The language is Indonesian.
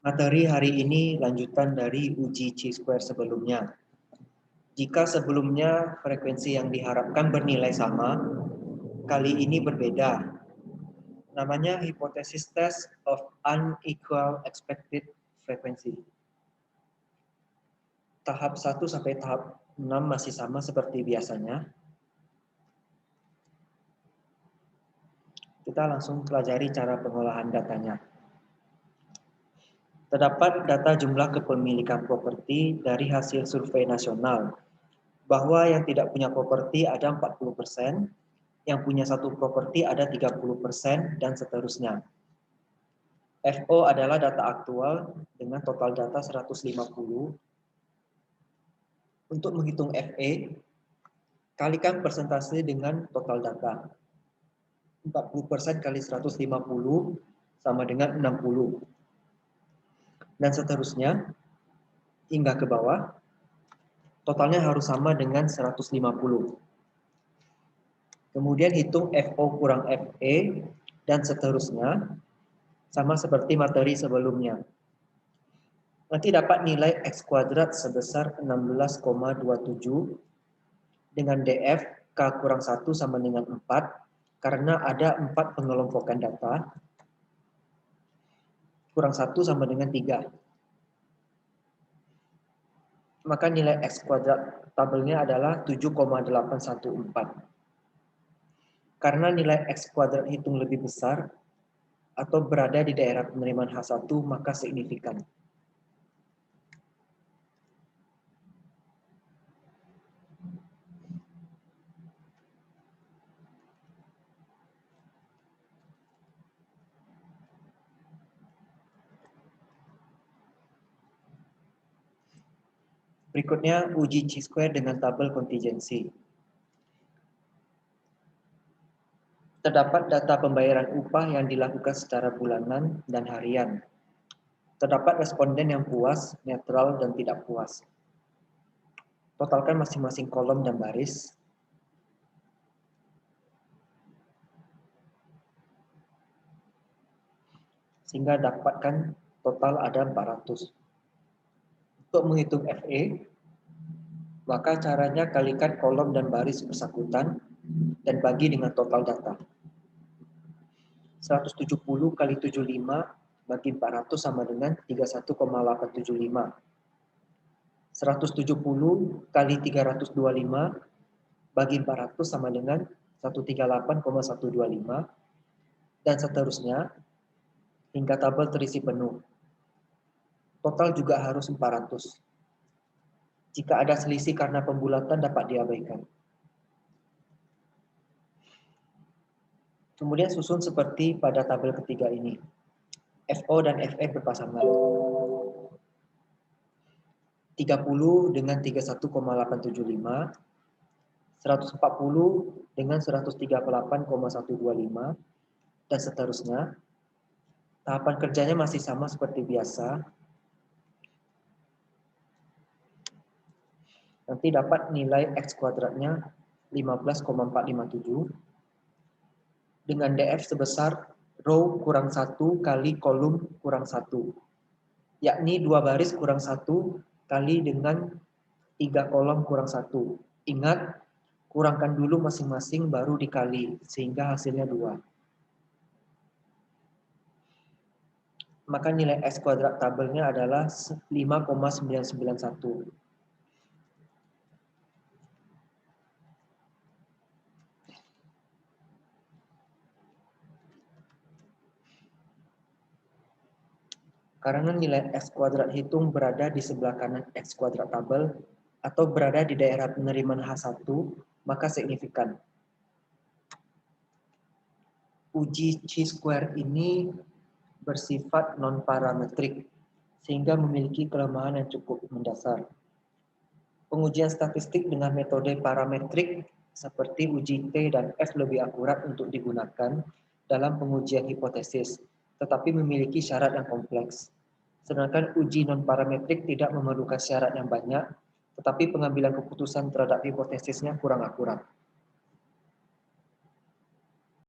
Materi hari ini lanjutan dari uji chi-square sebelumnya. Jika sebelumnya frekuensi yang diharapkan bernilai sama, kali ini berbeda. Namanya hipotesis test of unequal expected frequency. Tahap 1 sampai tahap 6 masih sama seperti biasanya. Kita langsung pelajari cara pengolahan datanya. Terdapat data jumlah kepemilikan properti dari hasil survei nasional, bahwa yang tidak punya properti ada 40%, yang punya satu properti ada 30%, dan seterusnya. FO adalah data aktual dengan total data 150. Untuk menghitung FE, kalikan persentase dengan total data. 40% kali 150 sama dengan 60. Dan seterusnya, hingga ke bawah, totalnya harus sama dengan 150. Kemudian hitung FO kurang FE, dan seterusnya, sama seperti materi sebelumnya. Nanti dapat nilai X kuadrat sebesar 16,27 dengan DF K kurang 1 sama dengan 4, karena ada 4 pengelompokan data, kurang 1 sama dengan 3. Maka nilai X kuadrat tabelnya adalah 7,814. Karena nilai X kuadrat hitung lebih besar atau berada di daerah penerimaan H1, maka signifikan. Berikutnya uji chi-square dengan tabel kontingensi. Terdapat data pembayaran upah yang dilakukan secara bulanan dan harian. Terdapat responden yang puas, netral, dan tidak puas. Totalkan masing-masing kolom dan baris. Sehingga dapatkan total ada 400. Untuk menghitung FE, maka caranya kalikan kolom dan baris bersangkutan dan bagi dengan total data. 170 kali 75 bagi 400 sama dengan 31,875. 170 kali 325 bagi 400 sama dengan 138,125, dan seterusnya hingga tabel terisi penuh. Total juga harus 400. Jika ada selisih karena pembulatan dapat diabaikan. Kemudian susun seperti pada tabel ketiga ini. FO dan FE berpasangan. 30 dengan 31,875, 140 dengan 138,125, dan seterusnya. Tahapan kerjanya masih sama seperti biasa. Nanti dapat nilai X kuadratnya 15,457 dengan DF sebesar row kurang 1 kali kolom kurang 1, yakni 2 baris kurang 1 kali dengan 3 kolom kurang 1. Ingat, kurangkan dulu masing-masing baru dikali, sehingga hasilnya 2. Maka nilai X kuadrat tabelnya adalah 5,991. Karena nilai X kuadrat hitung berada di sebelah kanan X kuadrat tabel atau berada di daerah penerimaan H1, maka signifikan. Uji chi-square ini bersifat non-parametrik, sehingga memiliki kelemahan yang cukup mendasar. Pengujian statistik dengan metode parametrik seperti uji T dan F lebih akurat untuk digunakan dalam pengujian hipotesis, tetapi memiliki syarat yang kompleks. Sedangkan uji non-parametrik tidak memerlukan syarat yang banyak, tetapi pengambilan keputusan terhadap hipotesisnya kurang akurat.